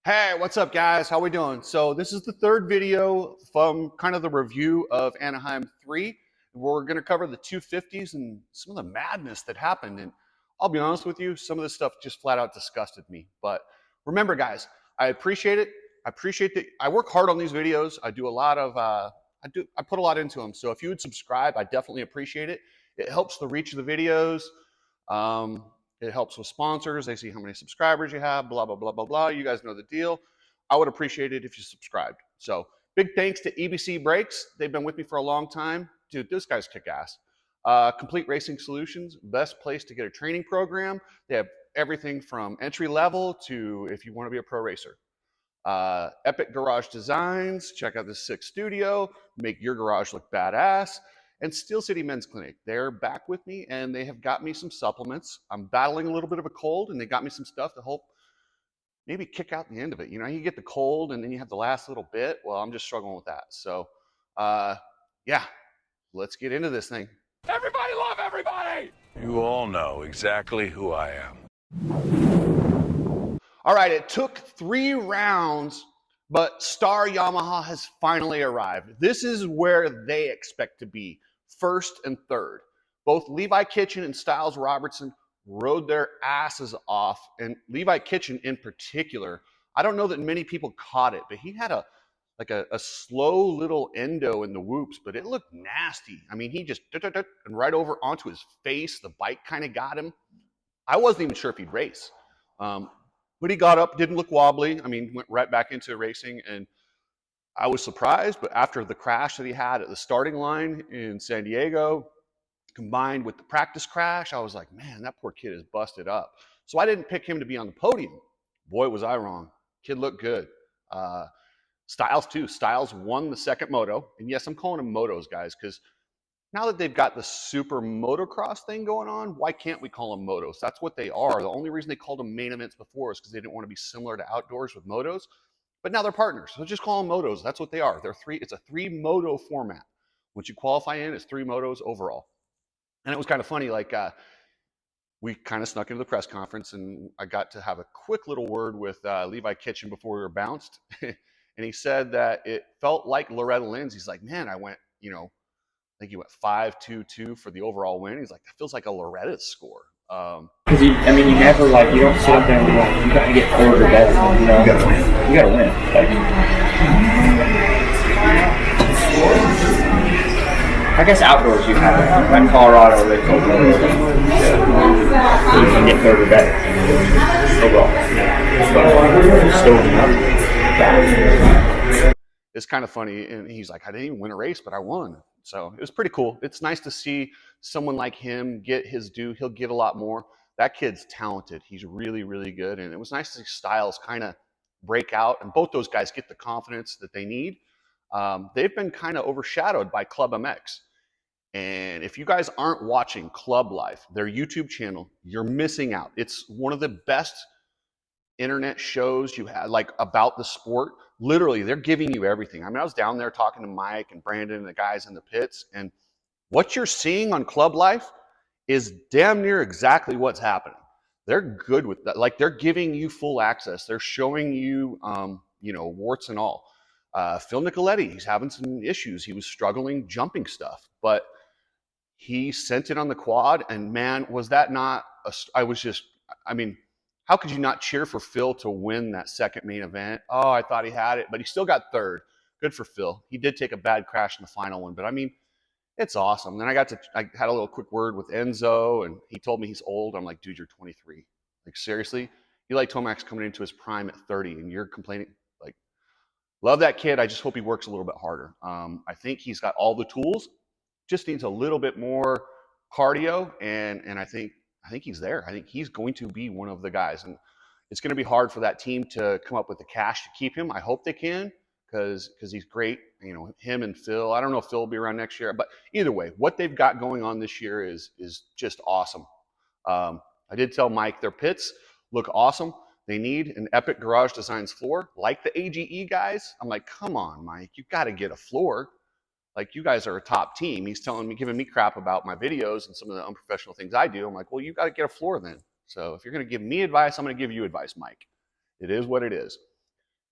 Hey, what's up guys? How we doing? So this is the third video from kind of the review of Anaheim 3. We're going to cover the 250s and some of the madness that happened. And I'll be honest with you, some of this stuff just flat out disgusted me. But remember guys, I appreciate it. I appreciate that I work hard on these videos. I do a lot of, I put a lot into them. So if you would subscribe, I definitely appreciate it. It helps the reach of the videos. It helps with sponsors. They see how many subscribers you have, blah, blah, blah, blah, blah. You guys know the deal. I would appreciate it if you subscribed. So big thanks to EBC Brakes. They've been with me for a long time. Dude, this guy's kick ass. Complete Racing Solutions, best place to get a training program. They have everything from entry level to if you want to be a pro racer. Epic Garage Designs, check out this sick studio, make your garage look badass. And Steel City Men's Clinic, they're back with me and they have got me some supplements. I'm battling a little bit of a cold and they got me some stuff to help maybe kick out the end of it. You know, you get the cold and then you have the last little bit. Well, I'm just struggling with that. So, yeah, let's get into this thing. Everybody love everybody! You all know exactly who I am. All right, it took 3 rounds, but Star Yamaha has finally arrived. This is where they expect to be, first and third. Both Levi Kitchen and Styles Robertson rode their asses off, and Levi Kitchen in particular. I don't know that many people caught it, but he had a slow little endo in the whoops, but it looked nasty. I mean, he just and right over onto his face. The bike kind of got him. I wasn't even sure if he'd race. But he got up, didn't look wobbly. I mean, went right back into racing, and I was surprised. But after the crash that he had at the starting line in San Diego, combined with the practice crash, I was like, man, that poor kid is busted up. So I didn't pick him to be on the podium. Boy, was I wrong. Kid looked good. Styles too. Styles won the second moto. And yes, I'm calling them motos, guys, because now that they've got the super motocross thing going on, why can't we call them motos? That's what they are. The only reason they called them main events before is because they didn't want to be similar to outdoors with motos. But now they're partners. So just call them motos. That's what they are. It's a 3 moto format. Once you qualify in, it's 3 motos overall. And it was kind of funny, like we kind of snuck into the press conference and I got to have a quick little word with Levi Kitchen before we were bounced. And he said that it felt like Loretta Lynn's. He's like, man, I went, I think he went 5-2-2 for the overall win. He's like, that feels like a Loretta score. Because you never you don't sit up there and be like, you gotta get forward or better. You know, you gotta win. I guess outdoors you have it. Like Colorado, they call it. You can get third or better. Overall, but still, it's kind of funny, and he's like, I didn't even win a race, but I won. So it was pretty cool. It's nice to see someone like him get his due. He'll get a lot more. That kid's talented. He's really, really good. And it was nice to see Styles kind of break out, and both those guys get the confidence that they need. They've been kind of overshadowed by Club MX. And if you guys aren't watching Club Life, their YouTube channel, you're missing out. It's one of the best internet shows you had, like, about the sport. Literally, they're giving you everything. I mean, I was down there talking to Mike and Brandon and the guys in the pits, and what you're seeing on Club Life is damn near exactly what's happening. They're good with that. Like, they're giving you full access. They're showing you, warts and all. Phil Nicoletti, he's having some issues. He was struggling jumping stuff, but he sent it on the quad, and man, was that not how could you not cheer for Phil to win that second main event? Oh, I thought he had it, but he still got third. Good for Phil. He did take a bad crash in the final one, but I mean, it's awesome. Then I had a little quick word with Enzo, and he told me he's old. I'm like, dude, you're 23. Like, seriously? You like Tomac's coming into his prime at 30, and you're complaining? Like, love that kid. I just hope he works a little bit harder. I think he's got all the tools. Just needs a little bit more cardio, and I think he's there. I think he's going to be one of the guys, and it's going to be hard for that team to come up with the cash to keep him. I hope they can, because he's great. Him and Phil. I don't know if Phil will be around next year, but either way, what they've got going on this year is just awesome. I did tell Mike their pits look awesome. They need an Epic Garage Designs floor, like the AGE guys. I'm like, come on, Mike, you got to get a floor. Like, you guys are a top team. He's giving me crap about my videos and some of the unprofessional things I do. I'm like, well, you got to get a floor then. So if you're going to give me advice, I'm going to give you advice, Mike. It is what it is.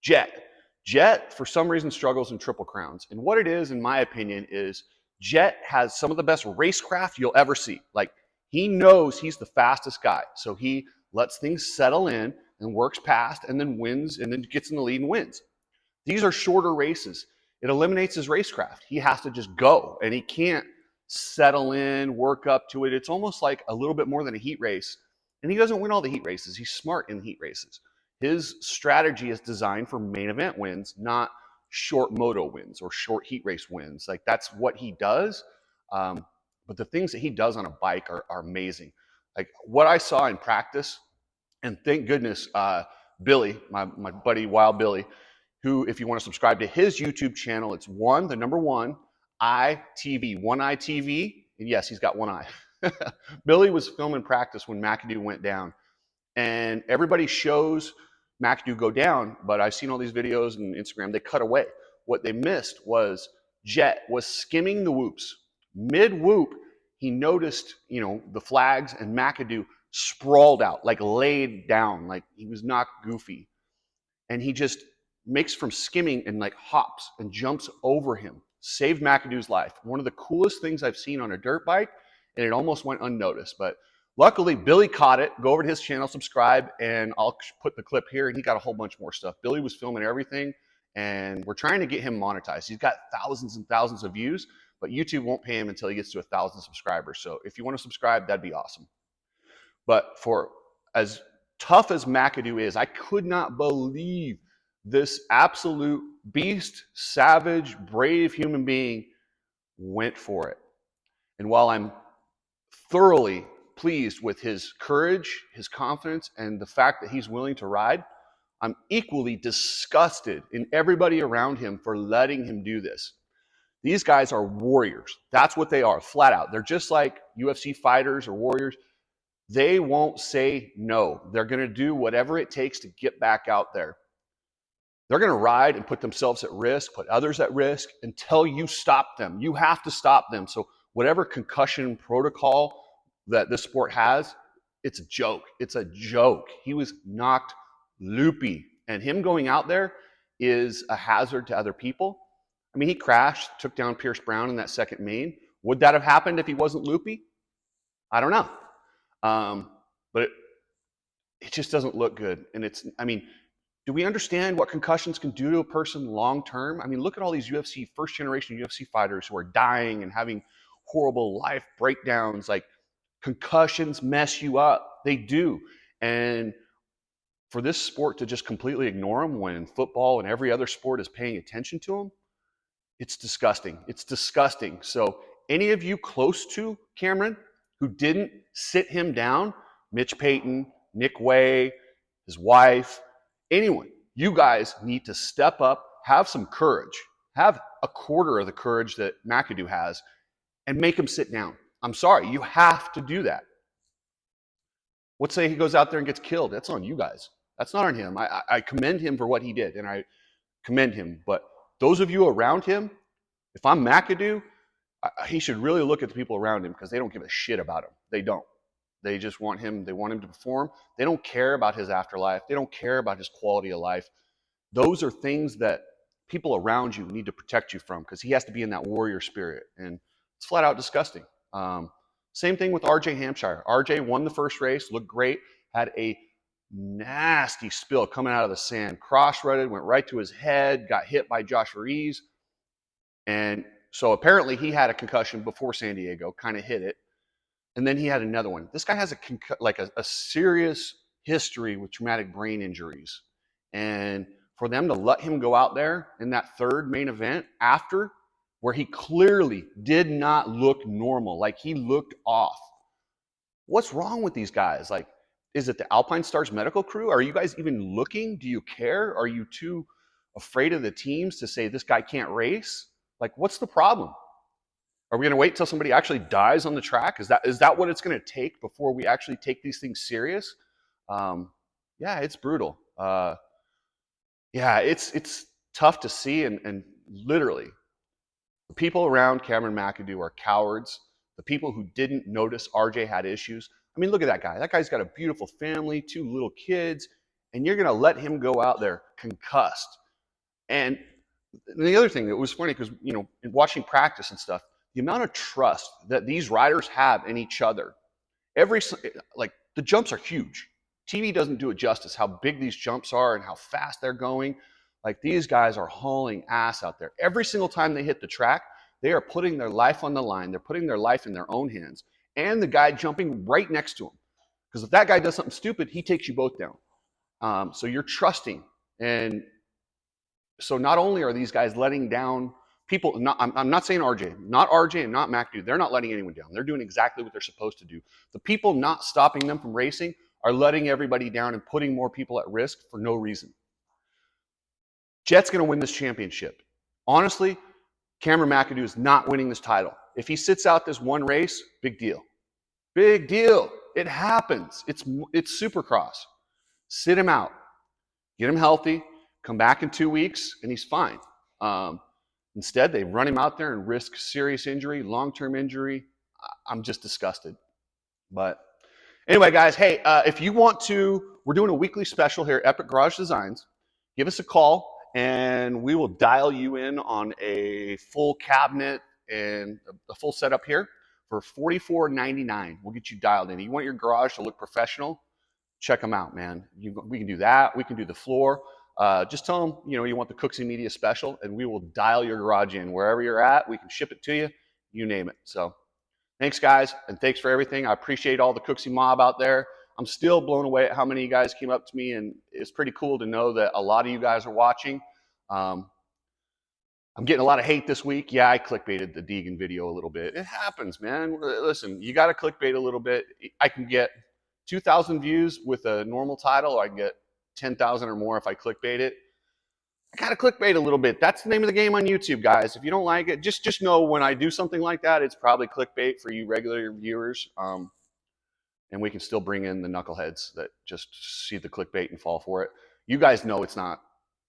Jet, for some reason, struggles in Triple Crowns. And what it is, in my opinion, is Jet has some of the best racecraft you'll ever see. Like, he knows he's the fastest guy. So he lets things settle in and works past and then wins and then gets in the lead and wins. These are shorter races. It eliminates his racecraft. He has to just go, and he can't settle in, work up to it. It's almost like a little bit more than a heat race. And he doesn't win all the heat races. He's smart in heat races. His strategy is designed for main event wins, not short moto wins or short heat race wins. Like, that's what he does. But the things that he does on a bike are amazing. Like, what I saw in practice, and thank goodness, Billy, my buddy Wild Billy, who, if you want to subscribe to his YouTube channel, it's the number one, ITV, One Eye TV. And yes, he's got one eye. Billy was filming practice when McAdoo went down. And everybody shows McAdoo go down, but I've seen all these videos and Instagram, they cut away. What they missed was Jet was skimming the whoops. Mid-whoop, he noticed, the flags, and McAdoo sprawled out, like laid down, like he was knocked goofy. And he just makes from skimming and like hops and jumps over him. Saved McAdoo's life. One of the coolest things I've seen on a dirt bike, and it almost went unnoticed. But luckily, Billy caught it. Go over to his channel, subscribe, and I'll put the clip here, and he got a whole bunch more stuff. Billy was filming everything, and we're trying to get him monetized. He's got thousands and thousands of views, but YouTube won't pay him until he gets to 1,000 subscribers. So if you want to subscribe, that'd be awesome. But for as tough as McAdoo is, I could not believe this absolute beast, savage, brave human being went for it. And while I'm thoroughly pleased with his courage, his confidence, and the fact that he's willing to ride, I'm equally disgusted in everybody around him for letting him do this. These guys are warriors. That's what they are, flat out. They're just like UFC fighters or warriors. They won't say no. They're going to do whatever it takes to get back out there. They're going to ride and put themselves at risk, put others at risk until you stop them. You have to stop them. So whatever concussion protocol that this sport has, it's a joke. It's a joke. He was knocked loopy, and him going out there is a hazard to other people. I mean, he crashed, took down Pierce Brown in that second main. Would that have happened if he wasn't loopy? I don't know. But it just doesn't look good. And do we understand what concussions can do to a person long term? I mean, look at all these first generation UFC fighters who are dying and having horrible life breakdowns. Like, concussions mess you up. They do. And for this sport to just completely ignore them when football and every other sport is paying attention to them, it's disgusting. It's disgusting. So any of you close to Cameron who didn't sit him down, Mitch Payton, Nick Way, his wife, anyone, you guys need to step up, have some courage, have a quarter of the courage that McAdoo has, and make him sit down. I'm sorry, you have to do that. Let's say he goes out there and gets killed. That's on you guys. That's not on him. I commend him for what he did, and I commend him. But those of you around him, if I'm McAdoo, he should really look at the people around him, because they don't give a shit about him. They don't. They just want him. They want him to perform. They don't care about his afterlife. They don't care about his quality of life. Those are things that people around you need to protect you from, because he has to be in that warrior spirit. And it's flat out disgusting. Same thing with RJ Hampshire. RJ won the first race, looked great, had a nasty spill coming out of the sand. Cross-rutted, went right to his head, got hit by Josh Rees. And so apparently he had a concussion before San Diego, kind of hit it. And then he had another one. This guy has a serious history with traumatic brain injuries. And for them to let him go out there in that third main event after, where he clearly did not look normal, like he looked off. What's wrong with these guys? Like, is it the Alpine Stars medical crew? Are you guys even looking? Do you care? Are you too afraid of the teams to say this guy can't race? Like, what's the problem? Are we going to wait till somebody actually dies on the track? Is that what it's going to take before we actually take these things serious? Yeah, it's brutal. Yeah, it's tough to see, and literally, the people around Cameron McAdoo are cowards. The people who didn't notice RJ had issues. I mean, look at that guy. That guy's got a beautiful family, 2 little kids, and you're going to let him go out there concussed. And the other thing that was funny, because, you know, in watching practice and stuff, the amount of trust that these riders have in each other, like, the jumps are huge. TV doesn't do it justice how big these jumps are and how fast they're going. Like, these guys are hauling ass out there. Every single time they hit the track, they are putting their life on the line. They're putting their life in their own hands. And the guy jumping right next to them. Because if that guy does something stupid, he takes you both down. So you're trusting. And so not only are these guys letting down people, I'm not saying RJ, not RJ and not McAdoo. They're not letting anyone down. They're doing exactly what they're supposed to do. The people not stopping them from racing are letting everybody down and putting more people at risk for no reason. Jet's going to win this championship. Honestly, Cameron McAdoo is not winning this title. If he sits out this one race, big deal. Big deal. It happens. It's Supercross. Sit him out. Get him healthy. Come back in 2 weeks, and he's fine. Instead, they run him out there and risk serious injury, long-term injury. I'm just disgusted. But anyway, guys, hey, if you want to, we're doing a weekly special here at Epic Garage Designs. Give us a call, and we will dial you in on a full cabinet and a full setup here for $44.99. We'll get you dialed in. You want your garage to look professional? Check them out, man. We can do that. We can do the floor. Just tell them, you know, you want the Cooksy Media special, and we will dial your garage in wherever you're at. We can ship it to you, you name it. So thanks, guys, and thanks for everything. I appreciate all the Cooksy mob out there. I'm still blown away at how many of you guys came up to me, and it's pretty cool to know that a lot of you guys are watching. I'm getting a lot of hate this week. Yeah, I clickbaited the Deegan video a little bit. It happens, man. Listen, you got to clickbait a little bit. I can get 2,000 views with a normal title, or I can get 10,000 or more if I clickbait it. I got to clickbait a little bit. That's the name of the game on YouTube, guys. If you don't like it, just know when I do something like that, it's probably clickbait for you regular viewers. And we can still bring in the knuckleheads that just see the clickbait and fall for it. You guys know it's not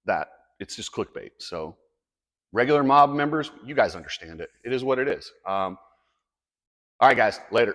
that. It's just clickbait. So regular mob members, you guys understand it. It is what it is. All right, guys, later.